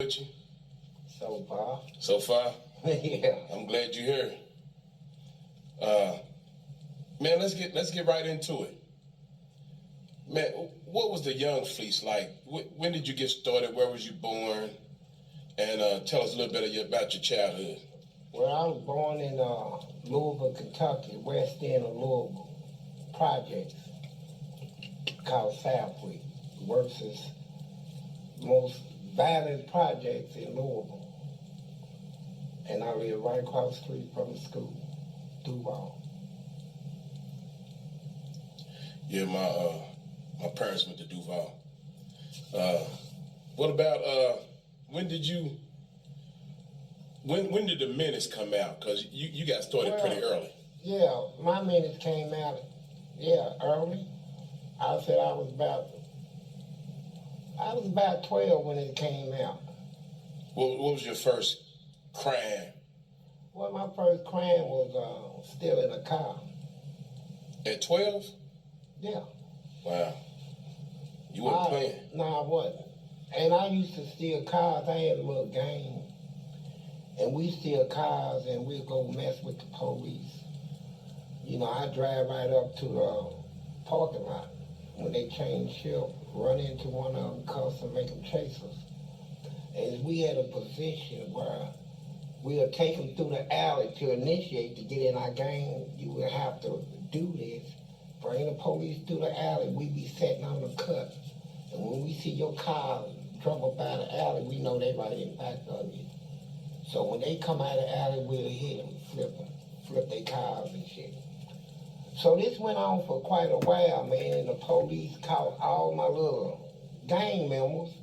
With you So far. so far? Yeah. I'm glad you're here. Man, let's get right into it. Man, what was the young fleece like? When did you get started? Where was you born? And tell us a little bit about your childhood. Well, I was born in Louisville, Kentucky, west end of Louisville. Projects called Southwick. Works as most violent projects in Louisville. And I live right across the street from the school, Duval. Yeah, my parents went to Duval. What about when did the Menace come out? Because you got started pretty early. Yeah, my minutes came out, early. I said I was about 12 when it came out. What was your first crime? Well, my first crime was stealing a car. At 12? Yeah. Wow. You weren't playing? No, I wasn't. And I used to steal cars. I had a little gang. And we steal cars and we'd go mess with the police. You know, I drive right up to the parking lot. When they change shift, run into one of them, cuss and make them chase us. And we had a position where we'll take them through the alley to initiate to get in our gang. You would have to do this. Bring the police through the alley. We be sitting on the cut. And when we see your car trouble by the alley, we know they right in back of you. So when they come out of the alley, we'll hit them, flip their cars and shit. So this went on for quite a while, man, and the police caught all my little gang members,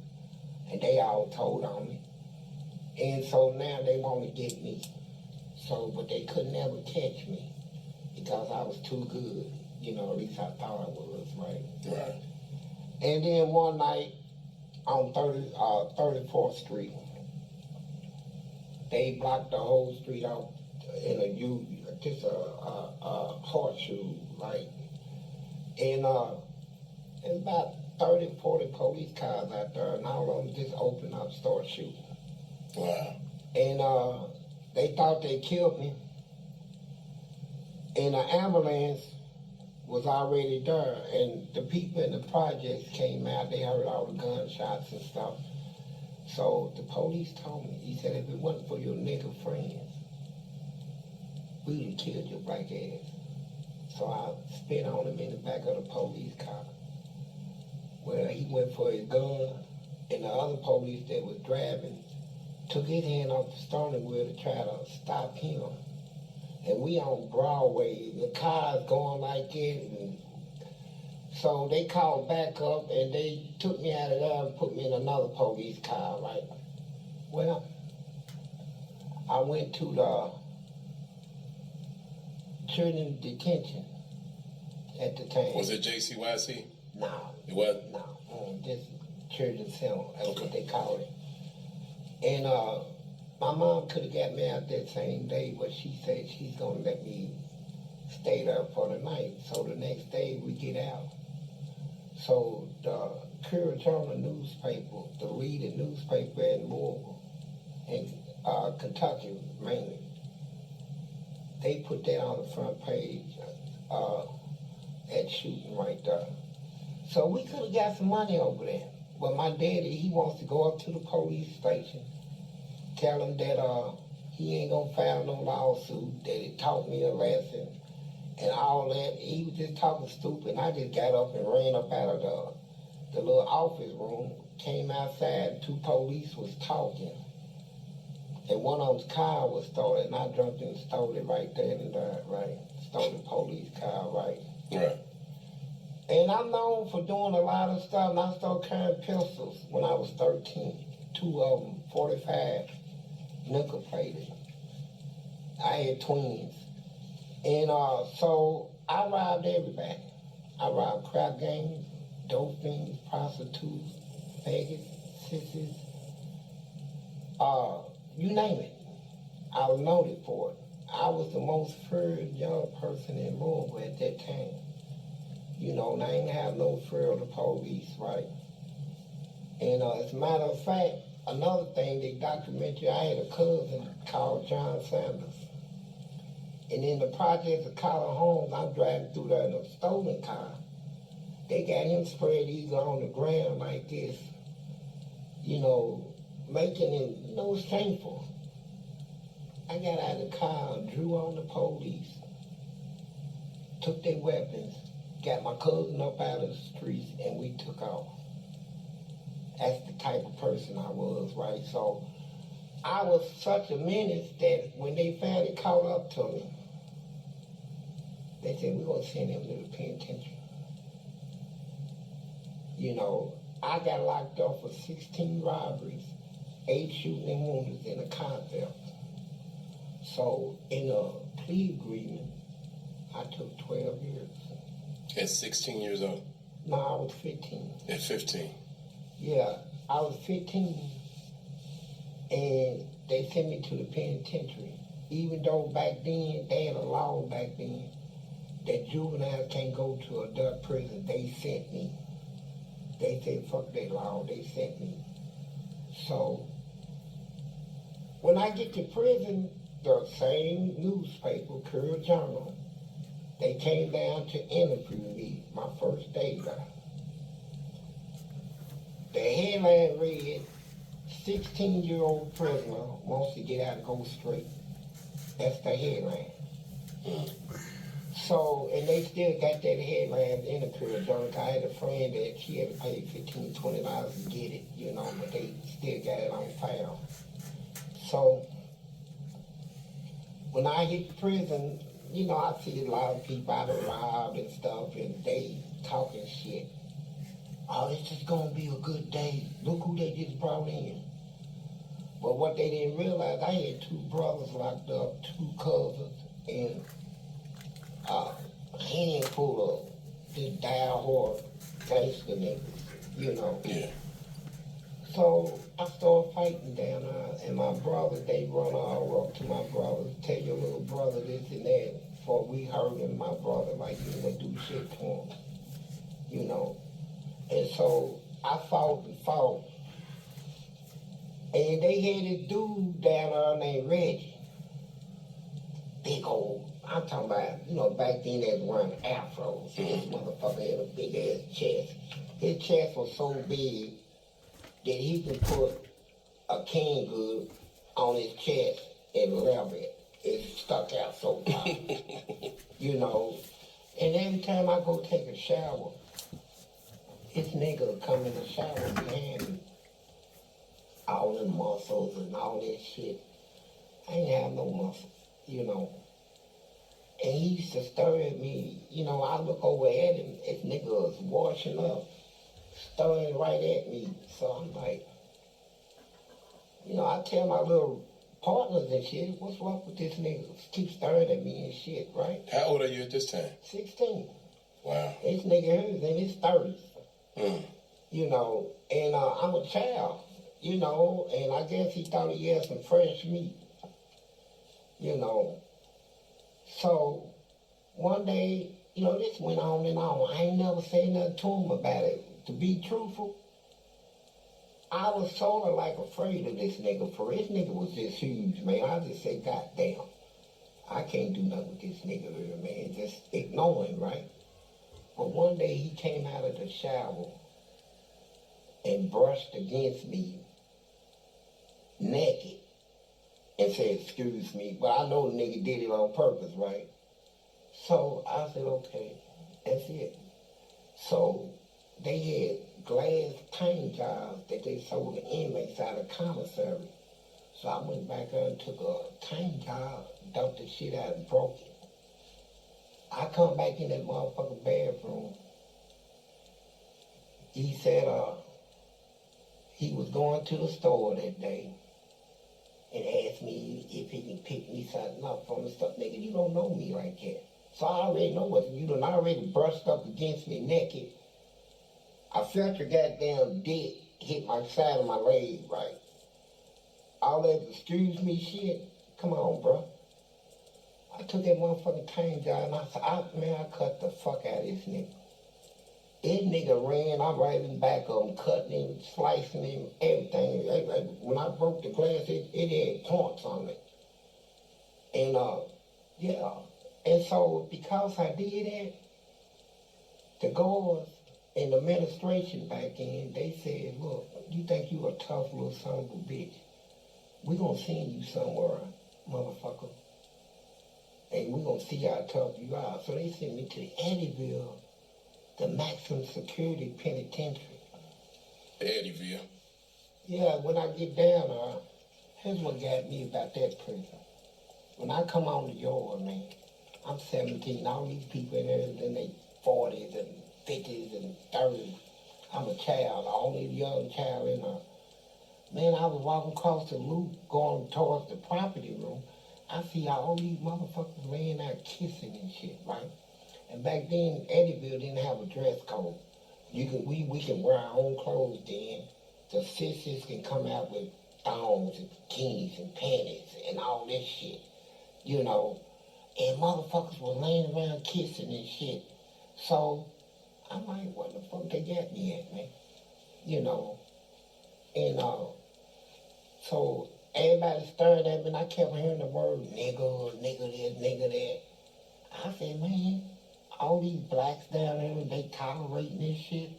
and they all told on me. And so now they want to get me. So, but they could never catch me because I was too good. You know, at least I thought I was, right? Right. And then one night on 34th Street, they blocked the whole street out in a horseshoe, right? And there's about 30, 40 police cars out there, and all of them just opened up, start shooting. Wow. And they thought they killed me. And the ambulance was already there, and the people in the projects came out. They heard all the gunshots and stuff. So the police told me, he said, if it wasn't for your nigger friends, we would have killed your black ass. So I spit on him in the back of the police car. Well, he went for his gun, and the other police that was driving took his hand off the steering wheel to try to stop him. And we on Broadway, the car's going like it, and so they called back up and they took me out of there and put me in another police car, right? Well, I went to the children's detention at the time. Was it JCYC? No. It wasn't? No, just children's center, that's okay. What they call it. And my mom could have got me out that same day, but she said she's gonna let me stay there for the night. So the next day we get out. So the Courier Journal newspaper, the leading newspaper in Louisville, in Kentucky mainly, they put that on the front page, that shooting right there. So we could have got some money over there. But my daddy, he wants to go up to the police station, tell him that he ain't gonna file no lawsuit, that he taught me a lesson, and all that. He was just talking stupid, and I just got up and ran up out of the little office room, came outside, and two police was talking. And one of them's car was stolen, and I jumped in and stole it right there and there, right? Stole the police car, right? Right. And I'm known for doing a lot of stuff, and I started carrying pistols when I was 13. Two of them, 45, nickel plated. I had twins. And so I robbed everybody. I robbed crack gangs, dope fiends, prostitutes, faggots, sissies, you name it. I was noted for it. I was the most feared young person in Louisville at that time. You know, and I ain't have no fear of the police, right? And as a matter of fact, another thing, they documented, I had a cousin called John Sanders. And in the project of Collar Homes, I'm driving through there in a stolen car. They got him spread eagle on the ground like this, making it, shameful. I got out of the car, drew on the police, took their weapons, got my cousin up out of the streets, and we took off. That's the type of person I was, right? So I was such a menace that when they finally caught up to me, they said, we're going to send him to the penitentiary. I got locked up for 16 robberies, 8 shooting and wounded in a car theft. So in a plea agreement, I took 12 years. At 16 years old? No, I was 15. At 15? Yeah, I was 15, and they sent me to the penitentiary. Even though back then, they had a law back then that juveniles can't go to adult prison, they sent me. They said, fuck that law, they sent me. So, when I get to prison, the same newspaper, Courier Journal, they came down to interview me my first day there. The headline read, 16-year-old prisoner wants to get out and go straight. That's the headline. So, and they still got that headline in the Courier Journal. I had a friend that she had to pay $15, $20 to get it, but they still got it on file. So, when I hit the prison, I see a lot of people out of robbed and stuff, and they talking shit. Oh, it's just gonna be a good day. Look who they just brought in. But what they didn't realize, I had 2 brothers locked up, 2 cousins, and a handful of just die-hard gangster niggas, Yeah. So I started fighting down there, and my brothers, they run all up to my brothers, tell your little brother this and that, before we heard him, my brother, like, you gonna do shit to him, And so I fought and fought. And they had this dude down there named Reggie. Big old, I'm talking about, back then they was wearing afros. This motherfucker had a big ass chest. His chest was so big that he could put a canned good on his chest and level it. It stuck out so far. And every time I go take a shower, this nigga would come in the shower behind me. All the muscles and all that shit. I ain't have no muscles, And he used to stare at me. I look over at him. This nigga was washing up, staring right at me. So I'm like, I tell my little partners and shit, what's wrong with this nigga? Keep staring at me and shit, right? How old are you at this time? 16. Wow. This nigga here is in his 30s. Mm. And I'm a child, and I guess he thought he had some fresh meat, So one day, this went on and on. I ain't never said nothing to him about it. To be truthful, I was sort of like afraid of this nigga, for this nigga was just huge, man. I just said, God damn, I can't do nothing with this nigga here, man. Just ignore him, right? But one day he came out of the shower and brushed against me naked and said, excuse me. But I know the nigga did it on purpose, right? So I said, okay, that's it. So they had glass paint jars that they sold to inmates out of commissary. So I went back there and took a paint jar, dumped the shit out and broke it. I come back in that motherfucking bathroom. He said, he was going to the store that day and asked me if he can pick me something up from the stuff. Nigga, you don't know me like that. So I already know what you done already brushed up against me naked. I felt your goddamn dick hit my side of my leg, right? All that excuse me shit, come on, bro. I took that motherfucking paint jar and I said, man, I cut the fuck out of this nigga. This nigga ran, I'm right in back of him, cutting him, slicing him, everything. When I broke the glass, it had points on it. And, yeah. And so, because I did that, the guards and the administration back in, they said, look, you think you a tough little son of a bitch. We gonna send you somewhere, motherfucker. And we gonna see how tough you are. So they sent me to Eddyville, the maximum security penitentiary. Eddyville. Yeah, when I get down there, here's what got me about that prison. When I come on the yard, man, I'm 17. All these people in there in their 40s and 50s and 30s. I'm a child, the only young child in there. Man, I was walking across the loop going towards the property room. I see all these motherfuckers laying out kissing and shit, right? And back then, Eddyville didn't have a dress code. We can wear our own clothes then. The sisters can come out with thongs and bikinis and panties and all this shit, you know. And motherfuckers were laying around kissing and shit. So I'm like, what the fuck they got me at, man? You know. And so everybody staring at me, and I kept hearing the word nigga, nigga this, nigga that. I said, man, all these blacks down here, they tolerating this shit.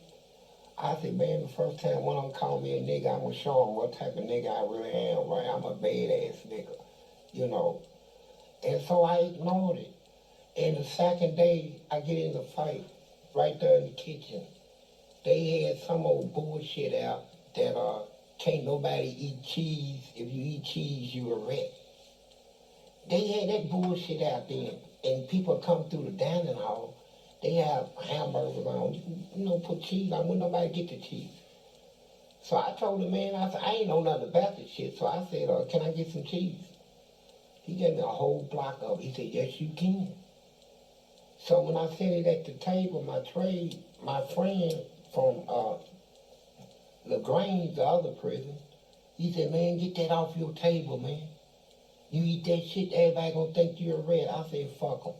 I said, man, the first time one of them called me a nigga, I'm gonna show them what type of nigga I really am, right? I'm a badass nigga, you know. And so I ignored it. And the second day, I get in the fight right there in the kitchen. They had some old bullshit out that can't nobody eat cheese. If you eat cheese, you a rat. They had that bullshit out there. And people come through the dining hall, they have hamburgers on, you know, put cheese on. When nobody get the cheese. So I told the man, I said, I ain't know nothing about this shit. So I said, can I get some cheese? He gave me a whole block of it. He said, yes, you can. So when I said it at the table, my friend from LaGrange, the other prison, he said, man, get that off your table, man. You eat that shit, everybody gonna think you're a rat. I said, fuck them.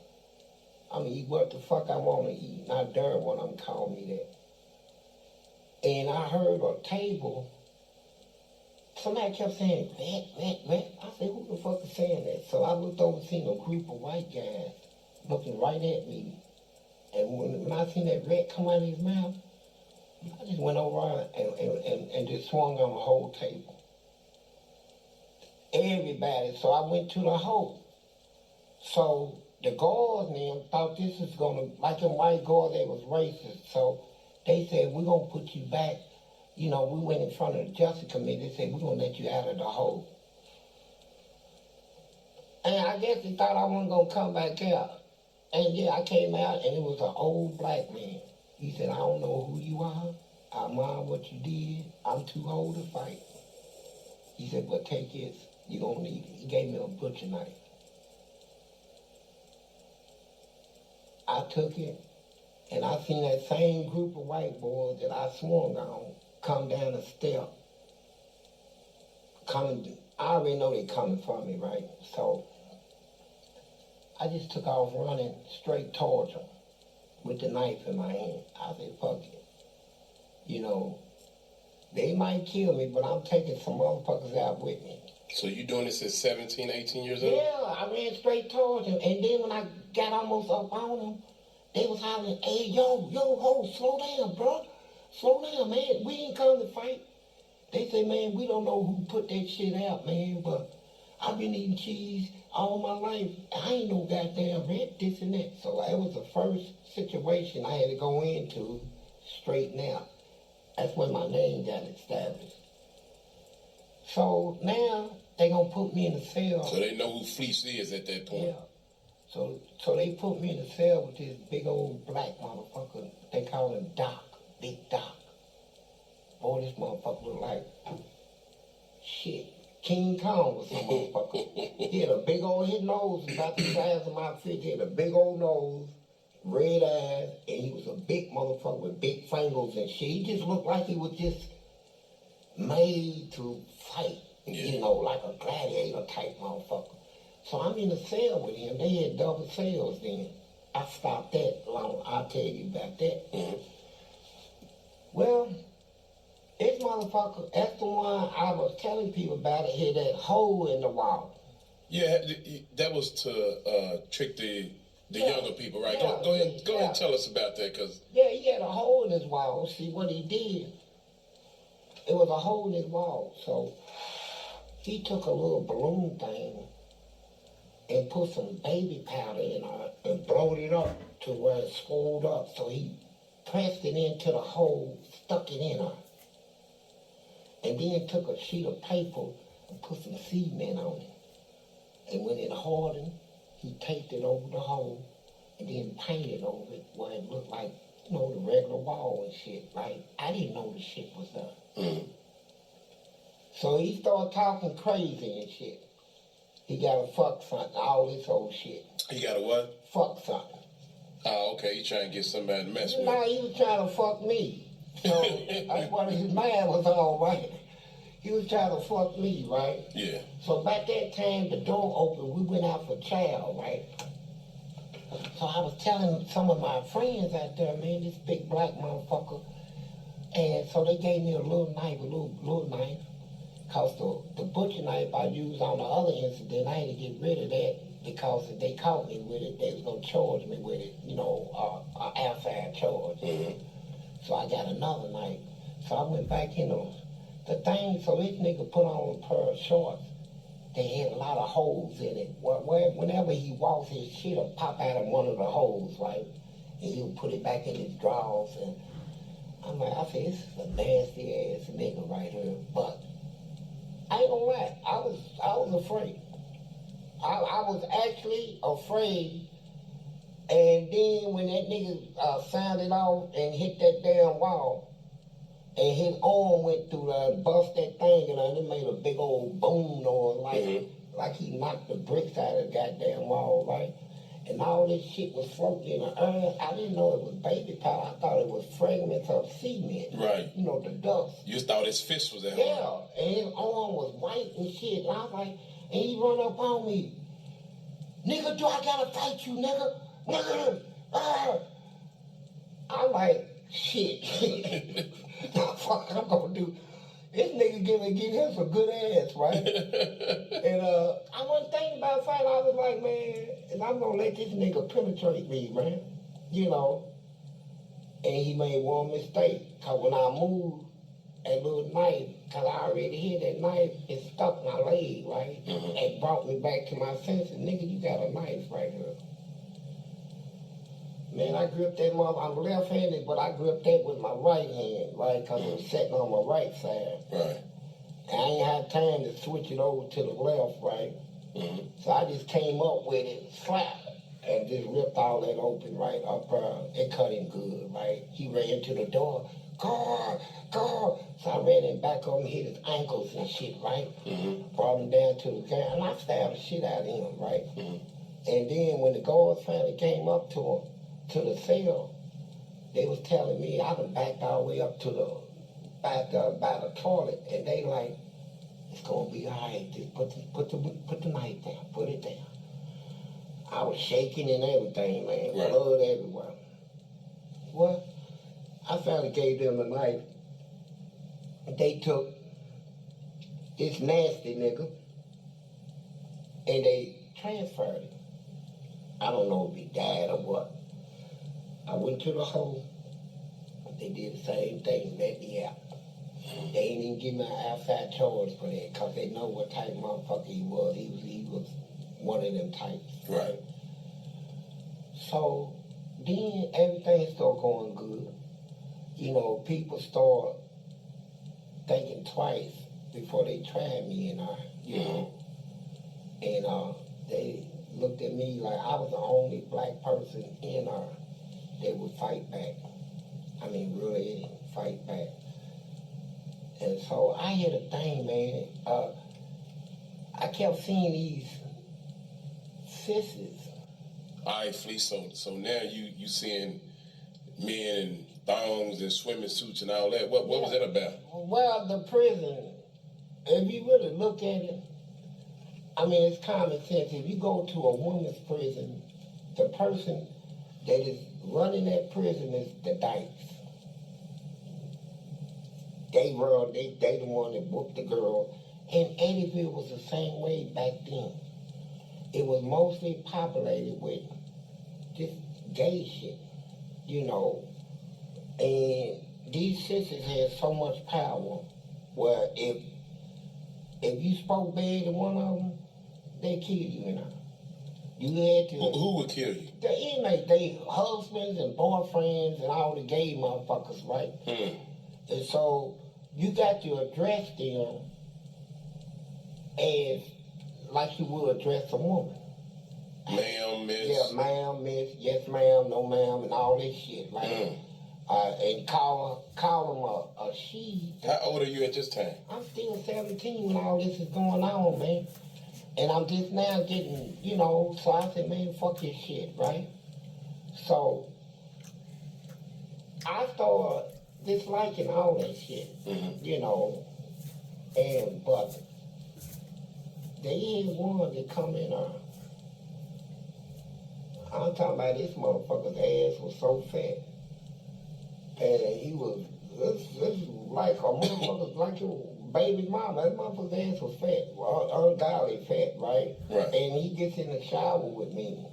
I'm gonna eat what the fuck I wanna eat. Not dare one of them call me that. And I heard a table, somebody kept saying, rat. I said, who the fuck is saying that? So I looked over and seen a group of white guys looking right at me. And when I seen that rat come out of his mouth, I just went over and just swung on the whole table. Everybody, so I went to the hole. So the guards and them thought this was gonna, like them white guards, they was racist. So they said, we're gonna put you back. You know, we went in front of the Justice Committee, they said, we're gonna let you out of the hole. And I guess they thought I wasn't gonna come back out. And yeah, I came out and it was an old black man. He said, I don't know who you are. I mind what you did. I'm too old to fight. He said, but take this. You gonna need it. He gave me a butcher knife. I took it, and I seen that same group of white boys that I swung on come down the step. I already know they coming for me, right? So I just took off running straight towards them with the knife in my hand. I said, fuck it. You know, they might kill me, but I'm taking some motherfuckers out with me. So you doing this at 17, 18 years old? Yeah, I ran straight towards him. And then when I got almost up on him, they was hollering, hey, yo, ho, slow down, bro. Slow down, man. We ain't come to fight. They say, man, we don't know who put that shit out, man, but I've been eating cheese all my life. I ain't no goddamn rat, this and that. So that was the first situation I had to go into straighten out. That's when my name got established. So now they gonna put me in a cell. So they know who Fleece is at that point. Yeah. So they put me in a cell with this big old black motherfucker. They call him Doc, Big Doc. Boy, this motherfucker look like shit. King Kong was some motherfucker. He had a big old, his nose was about the size of my fist. He had a big old nose, red eyes, and he was a big motherfucker with big fingers and shit. He just looked like he was just made to fight, you know, like a gladiator type motherfucker. So I'm in a cell with him. They had double cells then. I stopped that long. I'll tell you about that. Well, this motherfucker, that's the one I was telling people about it, had that hole in the wall. Yeah, that was to trick the younger people, right? Go ahead and tell us about that, cause yeah, he had a hole in his wall. See what he did? It was a hole in his wall. So he took a little balloon thing and put some baby powder in it and blowed it up to where it swelled up. So he pressed it into the hole, stuck it in her, and then took a sheet of paper and put some cement on it. And when it hardened, he taped it over the hole and then painted over it where it looked like, the regular wall and shit. Like, I didn't know the shit was there. Mm. So he started talking crazy and shit. He got to fuck something, all this old shit. He got a what? Fuck something. Oh, okay. He trying to get somebody to mess with. Nah, he was trying to fuck me. So that's what his mind was on, right? He was trying to fuck me, right? Yeah. So by that time, the door opened. We went out for chow, right? So I was telling some of my friends out there, man, this big black motherfucker. And so they gave me a little knife, little knife. Cause the butcher knife I used on the other incident, I had to get rid of that because if they caught me with it, they was gonna charge me with it, an outside charge. Mm-hmm. So I got another knife. So I went back in the thing, so this nigga put on a pair of shorts. They had a lot of holes in it. Whenever he walks, his shit will pop out of one of the holes, right? And he'll put it back in his drawers. And I'm like, I said, this is a nasty ass nigga right here. But I ain't gonna lie, I was afraid. I was actually afraid. And then when that nigga sounded off and hit that damn wall, and his arm went through there, bust that thing, and it made a big old boom noise, like he knocked the bricks out of the goddamn wall, right? And all this shit was floating in the air. I didn't know it was baby powder. I thought it was fragments of cement. Right. The dust. You thought his fist was out. Yeah, and his arm was white and shit. And I was like, and he run up on me. Nigga, do I gotta fight you, nigga? Nigga, I'm like, shit. The fuck I'm gonna do? This nigga get him some good ass, right? And I wasn't thinking about fighting. I was like, man, and I'm gonna let this nigga penetrate me, man. And he made one mistake. Cause when I moved that little knife, cause I already hit that knife, it stuck my leg, right? Mm-hmm. It brought me back to my senses. Nigga, you got a knife right here. Man, I gripped that mother. I'm left-handed, but I gripped that with my right hand, right? Because it was sitting on my right side. Right. And I ain't had time to switch it over to the left, right? Mm-hmm. So I just came up with it, slap, and just ripped all that open, right? It cut him good, right? He ran to the door. God. So I ran him back up and hit his ankles and shit, right? Mm-hmm. Brought him down to the ground, and I stabbed the shit out of him, right? Mm-hmm. And then when the guards finally came up to him, to the cell, they was telling me I done backed all the way up to by the toilet, and they like, it's gonna be all right. Just put the knife down, put it down. I was shaking and everything, man, right. Blood everywhere. Well, I finally gave them the knife. They took this nasty nigga and they transferred him. I don't know if he died or what. I went to the hole. They did the same thing, let me out. They ain't even give me an outside charge for that because they know what type of motherfucker he was. He was one of them types. Right. So then everything started going good. People start thinking twice before they tried me and And they looked at me like I was the only black person in that would fight back. I mean, really fight back. And so I had a thing, man. I kept seeing these sisters. All right, Fleece. So now you seeing men in thongs and swimming suits and all that. What was that about? Well, the prison, if you really look at it, I mean, it's common sense. If you go to a woman's prison, the person that is running that prison is the dykes. they the one that whooped the girl. And Eddyville was the same way back then. It was mostly populated with just gay shit, you know. And these sisters had so much power where if you spoke bad to one of them, they killed you, you know. You had to... Who would kill you? The inmates, they husbands and boyfriends and all the gay motherfuckers, right? And so you got to address them as like you would address a woman. Ma'am, miss. Yeah, ma'am, miss, yes ma'am, no ma'am, and all this shit, right? And call them a she. How old are you at this time? I'm still 17 when all this is going on, man. And I'm just now getting, you know, so I said, man, fuck this shit, right? So I started disliking all that shit, you know, but they had one that come in I'm talking about this motherfucker's ass was so fat. And he was, this like a motherfucker, like your baby mama. That motherfucker's ass was fat, ungodly fat, right? And he gets in the shower with me.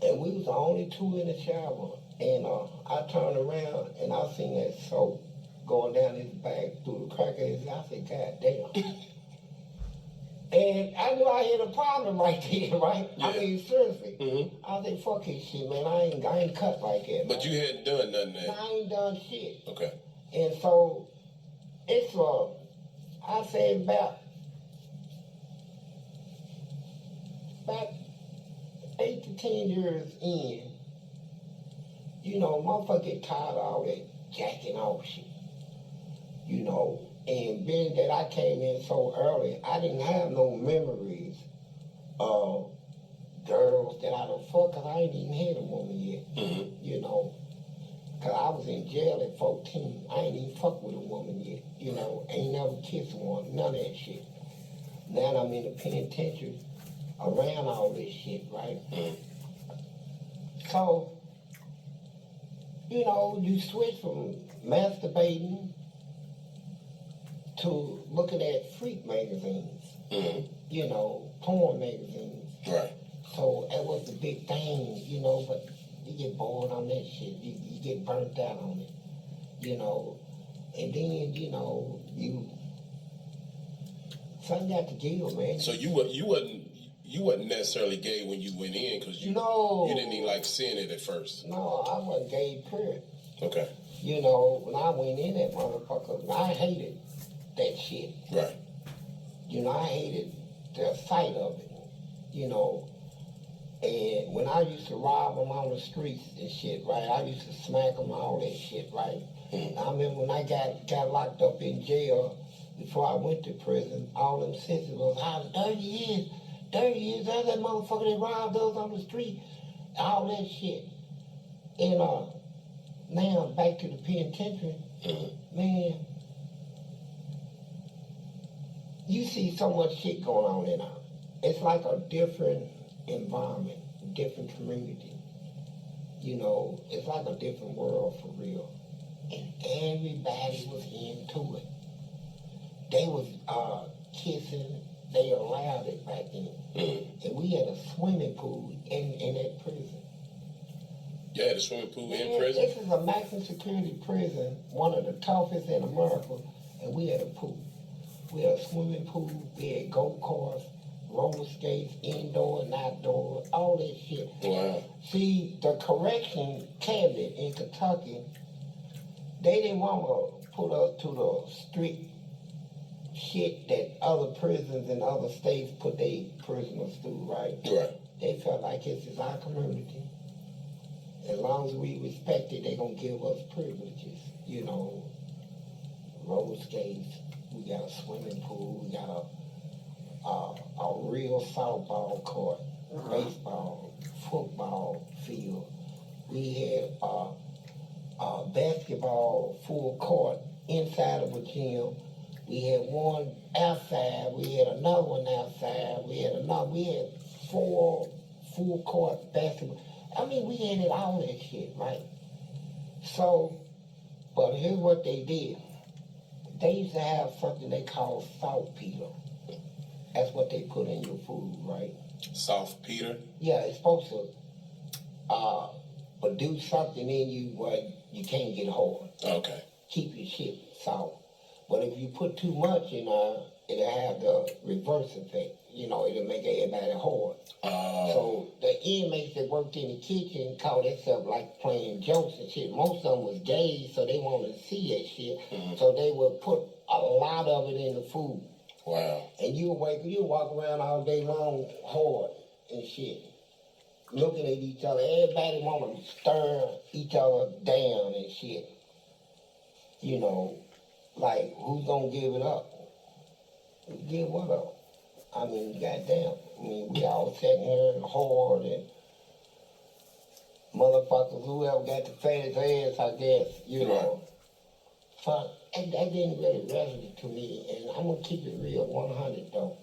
And we was the only two in the shower. And I turned around and I seen that soap going down his back through the crack of his eye. I said, God damn. And I knew I had a problem right there, right? Yeah. I mean, seriously. I said, fuck this shit, man. I ain't cut like that. But man. You hadn't done nothing then? I ain't done shit. Okay. And so, it's I say about 8 to 10 years in, you know, motherfucker get tired of all that jacking off shit. You know, and being that I came in so early, I didn't have no memories of girls that I done fucked, because I ain't even had a woman yet, you know. Because I was in jail at 14. I ain't even fucked with a woman yet, you know. Ain't never kissed one, none of that shit. Now I'm in the penitentiary around all this shit, right? So, you know, you switch from masturbating to looking at freak magazines, you know, porn magazines. Right. So that was the big thing, you know, but you get bored on that shit. You get burnt out on it, you know. And then, you know, something got to give, man. So you wasn't necessarily gay when you went in, because you didn't even like seeing it at first. No, I wasn't gay, period. Okay. You know, when I went in that motherfucker, I hated that shit. Right. You know, I hated the sight of it, you know. And when I used to rob them on the streets and shit, right, I used to smack them, all that shit, right? I remember when I got locked up in jail, before I went to prison, all them sisters was hollering, 30 years, that's that motherfucker that robbed us on the street, all that shit. And now back to the penitentiary, man, you see so much shit going on in there. It's like a different environment, different community. You know, it's like a different world for real. And everybody was into it. They was kissing, they allowed it back then. And we had a swimming pool in that prison. You had a swimming pool in prison? This is a maximum security prison, one of the toughest in America, and we had a pool. We had a swimming pool, we had go-karts, roller skates, indoor and outdoor, all that shit. Wow. See, the correction cabinet in Kentucky, they didn't want to put us to the strict shit that other prisons in other states put their prisoners through, right? Right. They felt like this is our community. As long as we respect it, they're going to give us privileges, you know, roller skates. We got a swimming pool. We got a real softball court, baseball, football field. We had a basketball full court inside of a gym. We had one outside. We had another one outside. We had 4 full court basketball. I mean, we had it all that shit, right? So, but here's what they did. They used to have something they call saltpeter. That's what they put in your food, right? Saltpeter? Yeah, it's supposed to produce something in you where you can't get hard. Okay. Keep your shit salt. But if you put too much in it'll have the reverse effect. It'll make everybody hard. So the inmates that worked in the kitchen called themselves like playing jokes and shit. Most of them was gay, so they wanted to see that shit. Mm-hmm. So they would put a lot of it in the food. Wow. And you walk around all day long hard and shit, looking at each other. Everybody want to stir each other down and shit. Like, who's gonna give it up? Give what up? I mean, goddamn. We all sitting here and hard and motherfuckers, whoever got the fattest ass, I guess, Right. So that didn't really resonate to me, and I'm gonna keep it real, 100 though.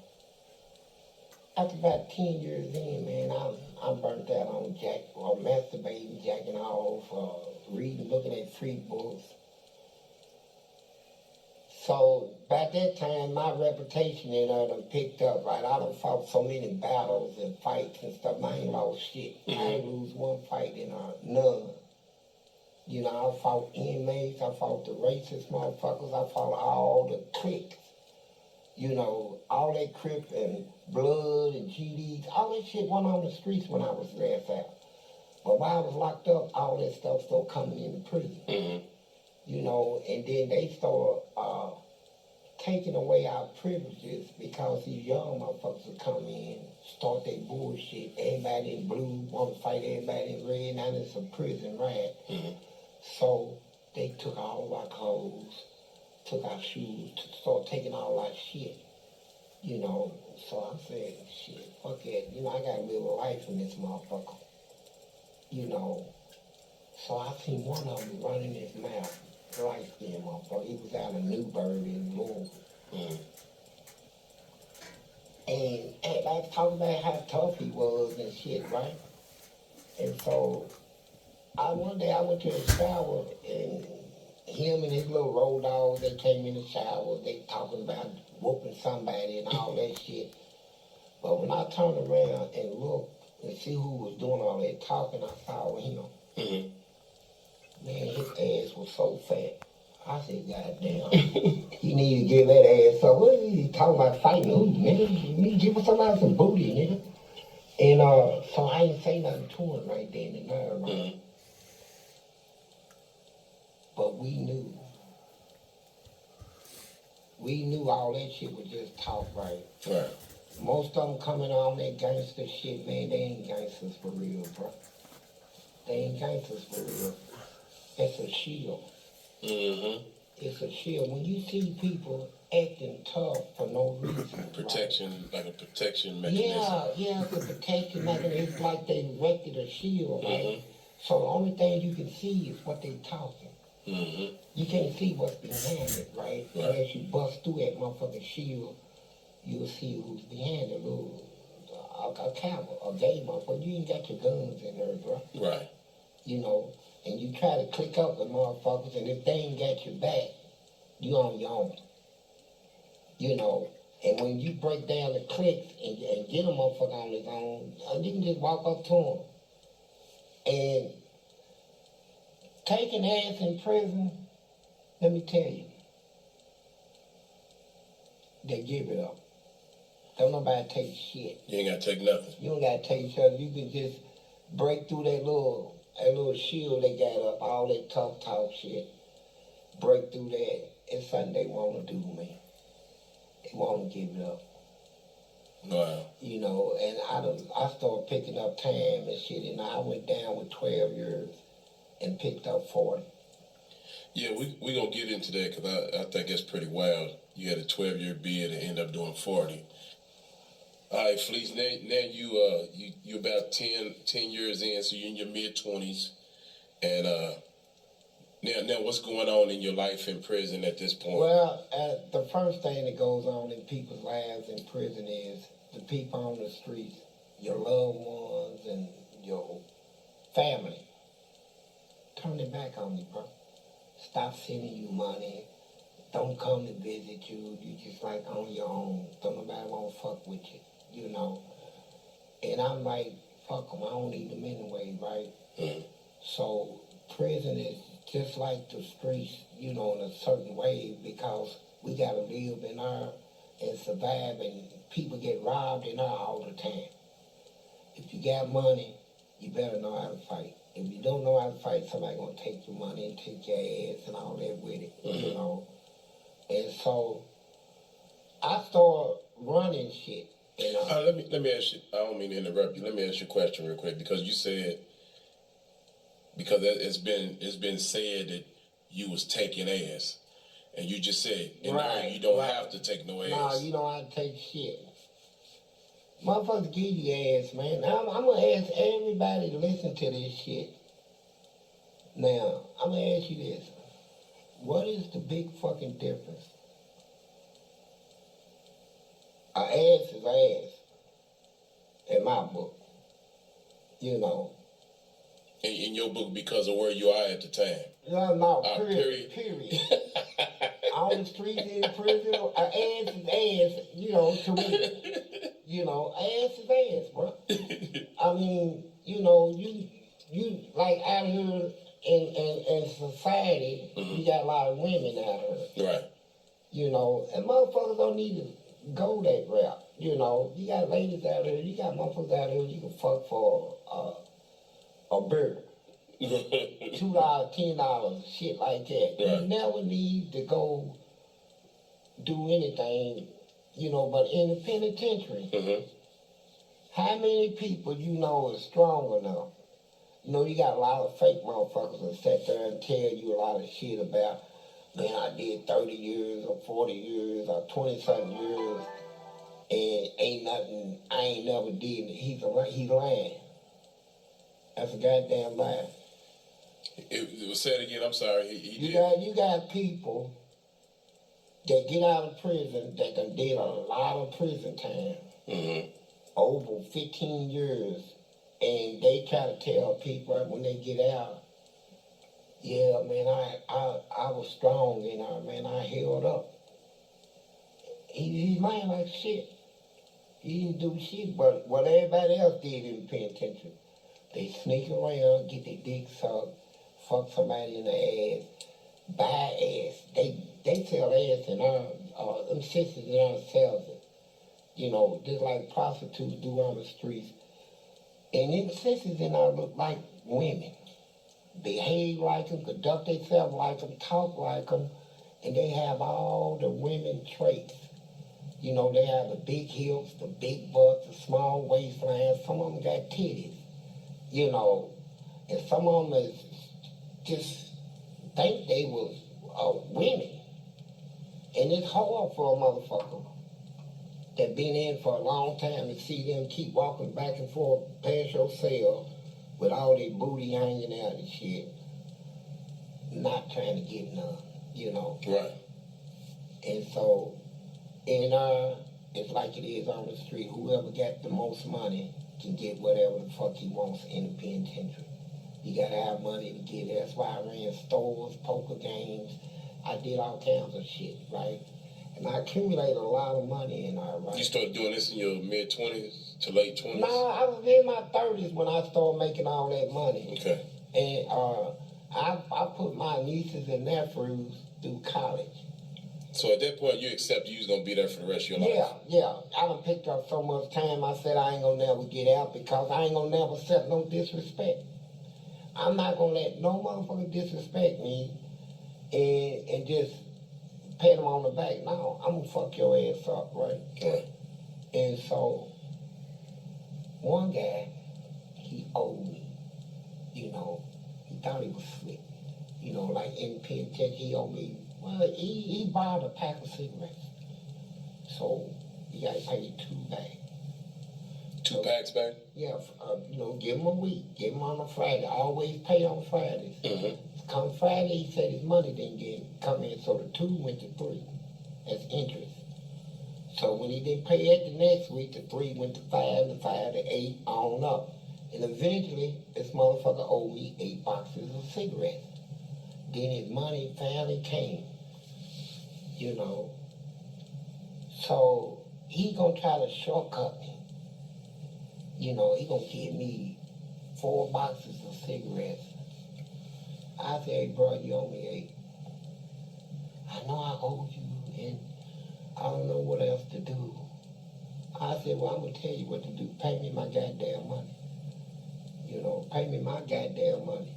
After about 10 years in, man, I'm burnt out on masturbating, jacking off, reading, looking at free books. So by that time, my reputation done picked up, right? I done fought so many battles and fights and stuff. I ain't lost shit. I ain't lose one fight in none. I fought inmates. I fought the racist motherfuckers. I fought all the cliques. All that Crip and Blood and GDs, all that shit went on the streets when I was last out. But while I was locked up, all that stuff started coming into prison. Mm-hmm. And then they started taking away our privileges because these young motherfuckers would come in, start their bullshit. Everybody in blue want to fight everybody in red. Now it's a prison riot. Mm-hmm. So they took all of our clothes, took our shoes, started taking all our shit. So I said, shit, fuck it. I gotta live a life in this motherfucker. So I seen one of them running his mouth. Light-skinned motherfucker. He was out of Newburgh in Louisville. Mm. And I was talking about how tough he was and shit, right? And so one day I went to the shower and him and his little road dogs, they came in the shower, they talking about whooping somebody and all that shit. But when I turned around and looked and see who was doing all that talking, I saw him. Mm-hmm. Man, his ass was so fat. I said, goddamn, you need to give that ass up. What is he talking about fighting who, nigga? You need to give somebody some booty, nigga. And so I ain't say nothing to him right then and there, right? Mm-hmm. But we knew. We knew all that shit was just talk, right? Right. Most of them coming on that gangster shit, man, they ain't gangsters for real, bro. They ain't gangsters for real. It's a shield. Mm-hmm. It's a shield. When you see people acting tough for no reason. Protection, right? like a protection mechanism. Yeah, it's a protection mechanism. It's like they erected a shield, right? Mm-hmm. So the only thing you can see is what they talking. Mm-hmm. You can't see what's behind it, right? Right. Unless you bust through that motherfucking shield, you'll see who's behind it. A cowboy, a gay motherfucker. You ain't got your guns in there, bro. Right. And you try to click up with motherfuckers, and if they ain't got your back, you on your own. And when you break down the clicks and get a motherfucker on his own, you can just walk up to him. And taking ass in prison, let me tell you, they give it up. Don't nobody take shit. You ain't gotta take nothing. You don't gotta take shit. You can just break through that little shield they got up, all that tough talk shit. Break through that. It's something they want to do, man. They want to give it up. Wow. And I started picking up time and shit, and I went down with 12 years and picked up 40. Yeah, we gonna get into that because I think that's pretty wild. You had a 12-year bid and end up doing 40. All right, Fleece. Now you about 10 years in, so you're in your mid-20s, and now what's going on in your life in prison at this point? Well, the first thing that goes on in people's lives in prison is the people on the streets, your loved ones and your family, turn their back on you, bro. Stop sending you money. don't come to visit you. You just like on your own. Don't nobody want to fuck with you, you know. And I'm like, fuck them. I don't need them anyway, right? Mm-hmm. So prison is just like the streets, you know, in a certain way because we got to live in there and survive, and people get robbed in there all the time. If you got money, you better know how to fight. If you don't know how to fight, somebody gonna take your money and take your ass and all that with it, Mm-hmm. you know. And so I started running shit. And let me ask you. I don't mean to interrupt you. Let me ask you a question real quick because you said it's been said that you was taking ass, and you just said now you don't have to take no ass. No, you don't have to take shit. Motherfuckers give you ass, man. I'm gonna ask everybody to listen to this shit. Now, I'm gonna ask you this. What is the big fucking difference? A ass is ass. In my book. You know. In your book because of where you are at the time. No, period. On the streets in prison, ass is ass, you know, to me. You know, ass is ass, bro. I mean, you know, you like out here in society, mm-hmm. you got a lot of women out here. Right. You know, and motherfuckers don't need to go that route. You know, you got ladies out here, you got motherfuckers out here you can fuck for a bird. $2, $10, shit like that. Right. You never need to go do anything, you know, but in the penitentiary, mm-hmm. how many people you know is strong enough? You know, you got a lot of fake motherfuckers that sit there and tell you a lot of shit about, man, I did 30 years or 40 years or 20-something years and ain't nothing, I ain't never did it. He's lying. That's a goddamn lie. It was said again, I'm sorry. You got people that get out of prison that done did a lot of prison time, mm-hmm. over 15 years, and they try to tell people when they get out, yeah, man, I was strong in there, man, I held up. He's lying like shit. He didn't do shit, but what everybody else did in the penitentiary. They sneak around, get their dick sucked, fuck somebody in the ass, buy ass. They sell ass in our, them sisters in our sells it. You know, just like prostitutes do on the streets. And them sisters in our look like women. Behave like them, conduct themselves like them, talk like them, and they have all the women traits. You know, they have the big hips, the big butts, the small waistlines. Some of them got titties. You know, and some of them is just think they was women. And it's hard for a motherfucker that been in for a long time to see them keep walking back and forth past your cell with all their booty hanging out and shit, not trying to get none, you know. Right. And so, it's like it is on the street. Whoever got the most money can get whatever the fuck he wants in the penitentiary. You gotta have money to get it. That's why I ran stores, poker games. I did all kinds of shit, right? And I accumulated a lot of money in there, right? You started doing this in your mid-20s to late 20s? No, I was in my 30s when I started making all that money. Okay. And I put my nieces and nephews through college. So at that point, you accepted you was going to be there for the rest of your life? Yeah. I done picked up so much time, I said I ain't going to never get out because I ain't going to never accept no disrespect. I'm not going to let no motherfucker disrespect me and just pat him on the back. No, I'm going to fuck your ass up, right? Right. And so, one guy, he owed me, you know, he thought he was slick. You know, like in penitentiary, he owed me. Well, he borrowed a pack of cigarettes. So, you got to pay 2 back. 2 packs back? Yeah, you know, give him a week. Give him on a Friday. Always pay on Fridays. Mm-hmm. Come Friday, he said his money didn't come in, so the 2 went to 3 as interest. So when he didn't pay it the next week, the 3 went to 5, the 5 to 8, on up. And eventually, this motherfucker owed me 8 boxes of cigarettes. Then his money finally came. you know. So he gonna try to shortcut me. You know, he gonna give me 4 boxes of cigarettes. I said, hey, bro, you owe me 8. I know I owe you, and I don't know what else to do. I said, well, I'm gonna tell you what to do. Pay me my goddamn money. You know, pay me my goddamn money.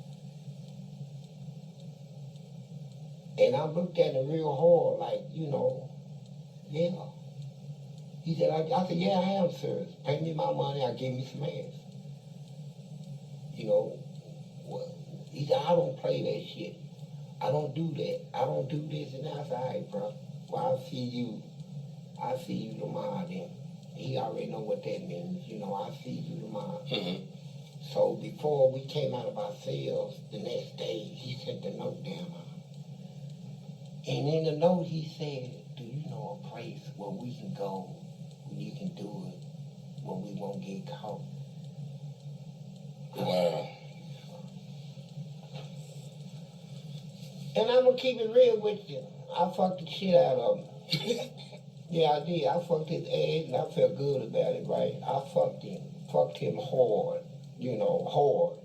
And I looked at him real hard, like, you know, yeah. He said, I said, yeah, I am serious. Pay me my money, I give me some ass. You know, well, he said, I don't play that shit. I don't do that. I don't do this and that. I said, all right, bro. Well, I'll see you tomorrow then. He already know what that means. You know, I'll see you tomorrow. Mm-hmm. So before we came out of our cells, the next day, he sent the note down. And in the note, he said, do you know a place where we can go, where you can do it, where we won't get caught? Wow. And I'm going to keep it real with you. I fucked the shit out of him. Yeah, I did. I fucked his ass, and I felt good about it, right? I fucked him hard, you know, hard.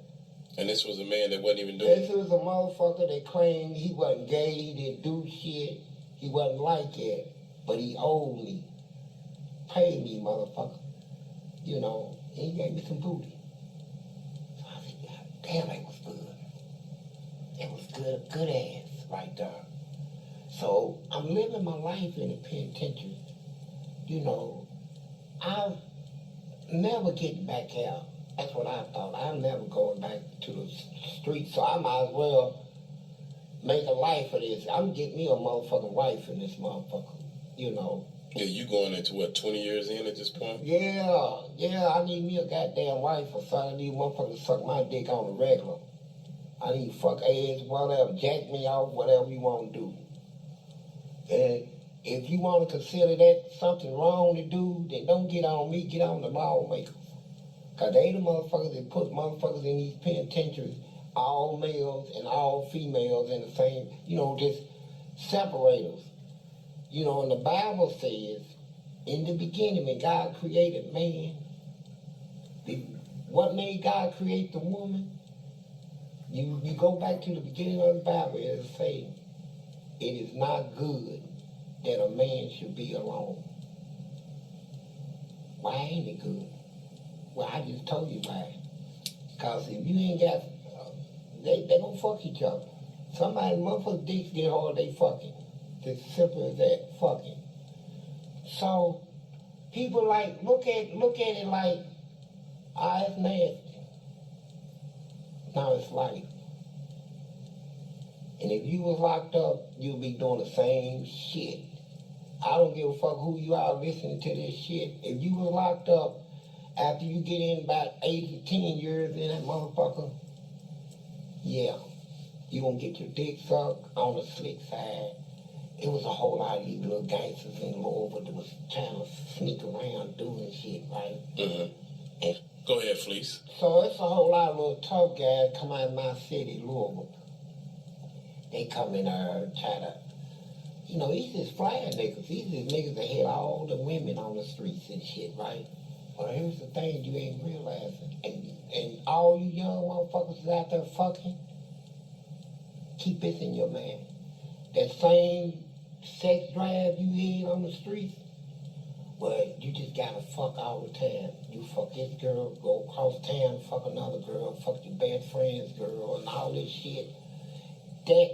And this was a man that wasn't even doing This was a motherfucker that claimed he wasn't gay, he didn't do shit, he wasn't like that, but he owed me. Paid me, motherfucker. You know, and he gave me some booty. So I said, God damn, that was good. It was good ass right there. So I'm living my life in a penitentiary. You know, I'm never getting back out. That's what I thought. I'm never going back to the streets, so I might as well make a life of this. I'm getting me a motherfucking wife in this motherfucker, you know. Yeah, you going into what, 20 years in at this point? Yeah, I need me a goddamn wife or something. I need a motherfucker to suck my dick on the regular. I need to fuck ass, whatever, jack me off, whatever you want to do. And if you want to consider that something wrong to do, then don't get on me, get on the lawmakers. Because they the motherfuckers that put motherfuckers in these penitentiaries, all males and all females in the same, you know, just separators. You know, and the Bible says, in the beginning, when God created man, what made God create the woman? You go back to the beginning of the Bible, it'll say, it is not good that a man should be alone. Why ain't it good? Well, I just told you why. Because if you ain't got, they gonna fuck each other. Somebody, motherfuckers' dicks get hard, they fucking. It's simple as that, fucking. So, people like, look at it like, it's nasty. Now it's life. And if you was locked up, you'd be doing the same shit. I don't give a fuck who you are listening to this shit. If you was locked up, after you get in about 8 to 10 years in that motherfucker, yeah, you gonna get your dick sucked on the slick side. It was a whole lot of these little gangsters in Louisville that was trying to sneak around doing shit, right? Mm-hmm. Go ahead, Fleece. So it's a whole lot of little tough guys come out of my city, Louisville. They come in there and try to, you know, these is fly niggas. These is niggas that hit all the women on the streets and shit, right? Well, here's the thing you ain't realizing. And all you young motherfuckers out there fucking, keep this in your mind. That same sex drive you had on the streets, but you just gotta fuck all the time. You fuck this girl, go across town, fuck another girl, fuck your best friend's girl, and all this shit. That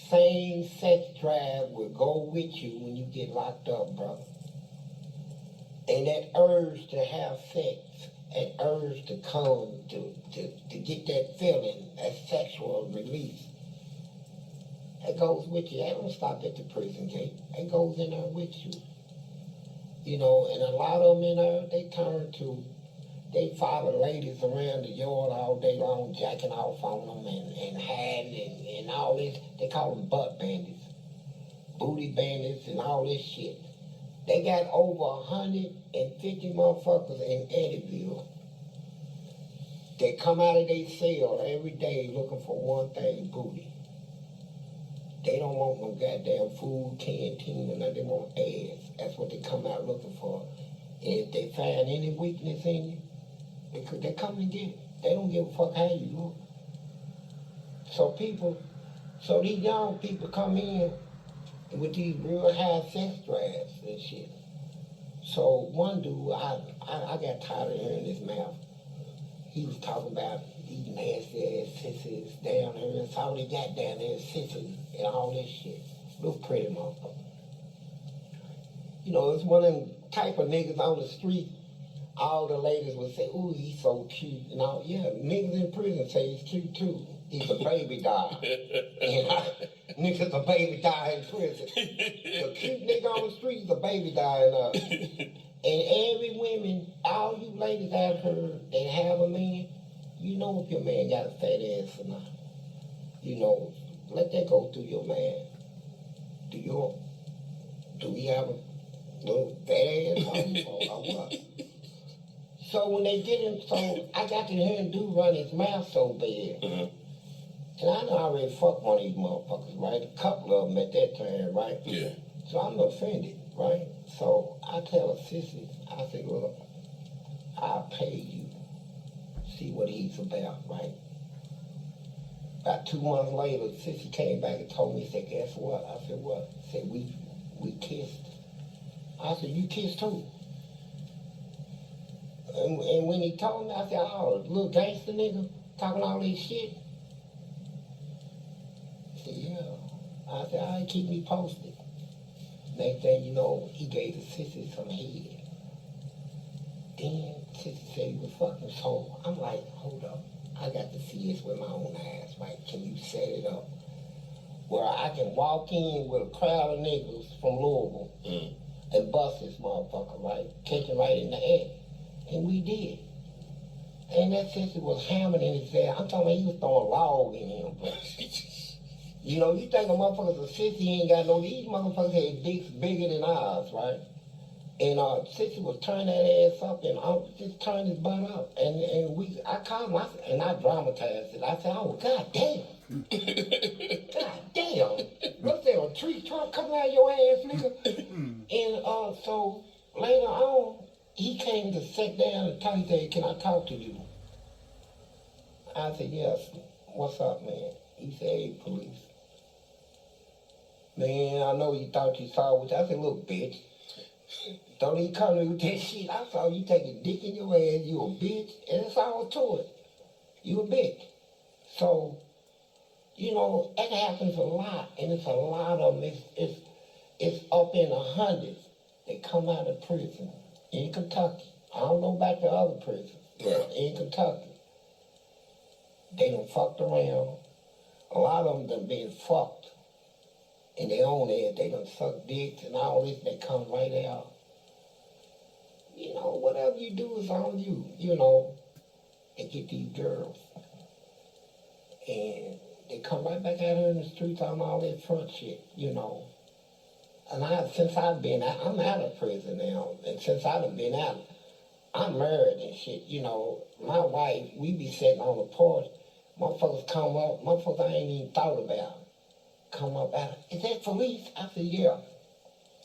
same sex drive will go with you when you get locked up, brother. And that urge to have sex, that urge to come, to get that feeling, that sexual release, that goes with you. That don't stop at the prison gate. That goes in there with you. You know, and a lot of them in there, they follow ladies around the yard all day long, jacking off on them and hiding and all this. They call them butt bandits, booty bandits and all this shit. They got over 150 motherfuckers in Eddyville that come out of their cell every day looking for one thing, booty. They don't want no goddamn food, canteen, or nothing. They want ass. That's what they come out looking for. And if they find any weakness in you, they come and get it. They don't give a fuck how you look. So these young people come in with these real high sex drives and shit. So one dude, I got tired of hearing his mouth. He was talking about these nasty ass sissies down there, and all they got down there is sissies and all this shit. Little pretty motherfucker. You know, it's one of them type of niggas on the street. All the ladies would say, "Ooh, he's so cute." And all, yeah, niggas in prison say he's cute too. He's a baby doll. Niggas a baby doll in prison. The cute nigga on the street is a baby doll. And every woman, all you ladies out here that have a man, you know if your man got a fat ass or not. You know, let that go through your man. Do he have a little fat ass on him or what? So when they get him, so I got to hear him dude run his mouth so bad. And I know I already fucked one of these motherfuckers, right? A couple of them at that time, right? Yeah. So I'm offended, right? So I tell a sissy, I say, look, I'll pay you. See what he's about, right? About 2 months later, the sissy came back and told me, said, guess what? I said, what? He said, we kissed. I said, you kissed who? And when he told me, I said, oh, little gangster nigga talking all this shit. He said, yeah. I said, all right, keep me posted. Next thing you know, he gave the sissy some head. Then sissy said he was fucking. So I'm like, hold up. I got to see this with my own eyes, right? Can you set it up where I can walk in with a crowd of niggas from Louisville and bust this motherfucker, right? Catch him right in the act. And we did. And that sissy was hammering in his ass. I'm talking about he was throwing log in him, bro. You know, you think a motherfucker's a sissy, he ain't got no, these motherfuckers had dicks bigger than ours, right? And sissy was turning that ass up and just turned his butt up. And I called him, and I dramatized it. I said, oh, goddamn. Goddamn. What's that, a tree trunk coming out of your ass, nigga? And so later on, he came to sit down and talk. He said, can I talk to you? I said, yes. What's up, man? He said, hey, police. Man, I know you thought you saw what I said, little bitch. Don't even come to me with that shit. I saw you take a dick in your ass, you a bitch, and it's all to it. You a bitch. So, you know, that happens a lot, and it's a lot of them. It's up in the hundreds. They come out of prison in Kentucky. I don't know about the other prisons. Right. In Kentucky. They done fucked around. A lot of them done been fucked in their own head. They done suck dicks and all this. They come right out. You know, whatever you do is on you, you know. They get these girls. And they come right back out here in the streets on all that front shit, you know. And since I've been out, I'm out of prison now. And since I've been out, I'm married and shit, you know. My wife, we be sitting on the porch. Motherfuckers come up, motherfuckers I ain't even thought about. Come up out, is that Felice? I said, yeah.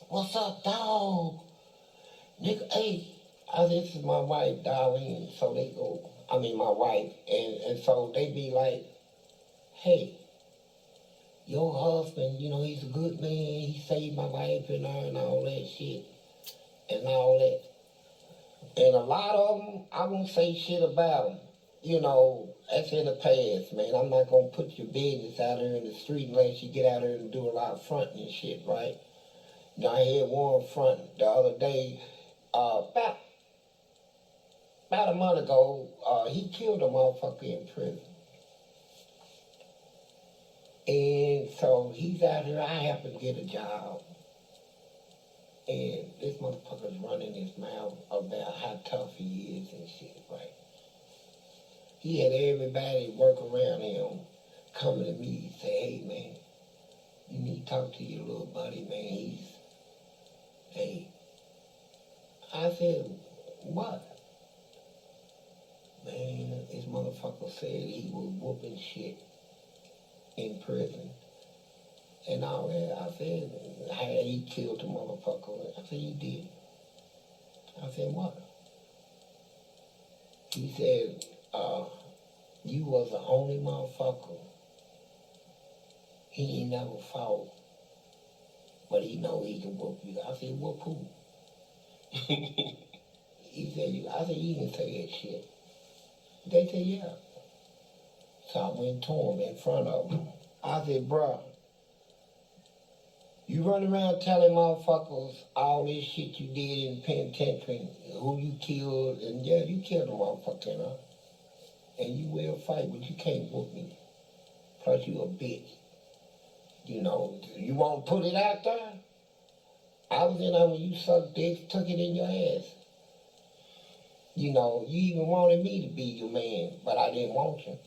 What's up, dog? Nigga, hey. I said, this is my wife, Darlene. So they go, I mean my wife. And so they be like, hey, your husband, you know, he's a good man. He saved my life and all that shit. And all that. And a lot of them, I won't say shit about them. You know, that's in the past, man. I'm not going to put your business out there in the street unless you get out there and do a lot of fronting and shit, right? You know, I had one front the other day, about a month ago, he killed a motherfucker in prison. And so he's out here, I happen to get a job. And this motherfucker's running his mouth about how tough he is and shit, right? He had everybody work around him coming to me and say, hey, man, you need to talk to your little buddy, man. Hey. I said, what? Man, this motherfucker said he was whooping shit in prison. and all that. I said, hey, he killed the motherfucker. I said, he did. I said, what? He said, you was the only motherfucker. He ain't never fought, but he know he can whoop you. I said, whoop who? He said, I said, you didn't say that shit. They said, yeah. So I went to him in front of him. I said, bruh, you run around telling motherfuckers all this shit you did in the penitentiary, who you killed, and yeah, you killed a motherfucker, you know? And you will fight, but you can't whoop me. Plus you a bitch. You know, you want to put it out there? I was in there when you sucked dick, took it in your ass. You know, you even wanted me to be your man, but I didn't want you.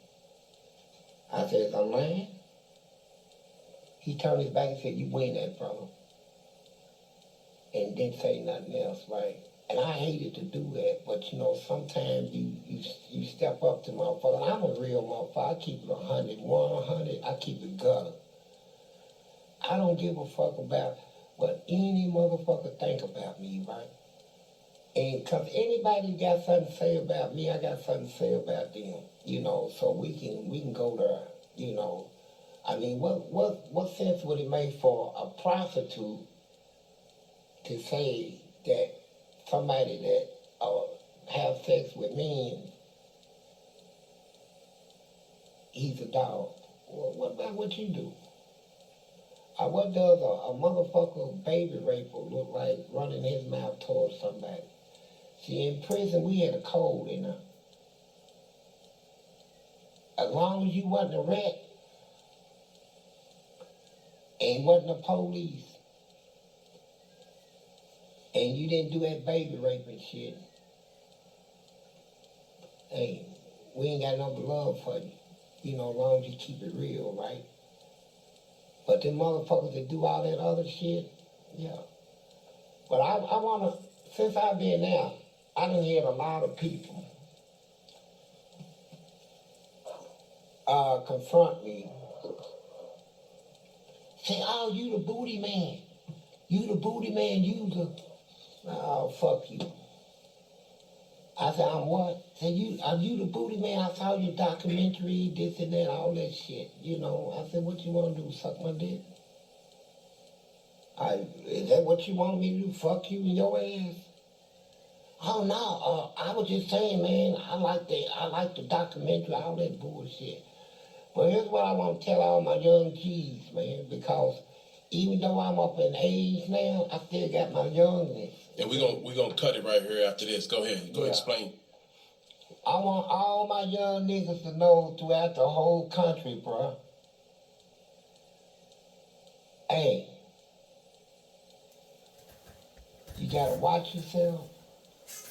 I said, I'm lying. He turned his back and said, you win that, brother. And didn't say nothing else, right? And I hated to do that, but you know, sometimes you step up to motherfucker. I'm a real motherfucker. I keep it 100, 100. I keep it gutter. I don't give a fuck about what any motherfucker think about me, right? And because anybody got something to say about me, I got something to say about them, you know, so we can go there, you know. I mean, what sense would it make for a prostitute to say that somebody that have sex with men, he's a dog? Well, what about what you do? What does a motherfucker baby raper look like running his mouth towards somebody? See, in prison, we had a code in there. As long as you wasn't a rat and wasn't the police, and you didn't do that baby raping shit, hey, we ain't got no love for you. You know, as long as you keep it real, right? But them motherfuckers that do all that other shit, yeah. But I wanna, since I've been out, I done heard a lot of people confront me. Say, oh, you the booty man. You the booty man, you the, oh, fuck you. I said, I'm what? Say, are you the booty man? I saw your documentary, this and that, all that shit. You know, I said, what you want to do, suck my dick? Is that what you want me to do, fuck you in your ass? Oh, no, I was just saying, man, I like the documentary, all that bullshit. But here's what I want to tell all my young G's, man, because even though I'm up in age now, I still got my youngness. And we're gonna cut it right here after this. Go ahead. Go explain. I want all my young niggas to know throughout the whole country, bruh. Hey, you gotta watch yourself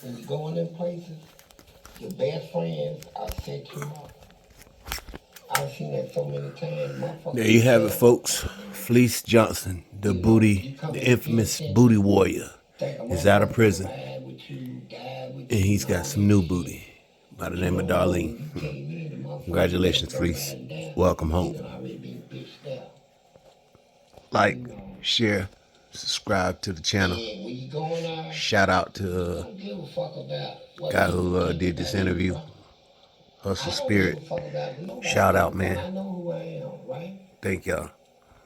when you go in them places. Your best friends are set you up. I've seen that so many times. There you have it, folks. Fleece Johnson, the infamous booty warrior, is out of prison. And he's got some new booty by the name of Darlene. Congratulations, Fleece. Welcome home. Like, share, subscribe to the channel. Shout out to guy who did this interview. Hustle Spirit. Shout out, man. Thank y'all.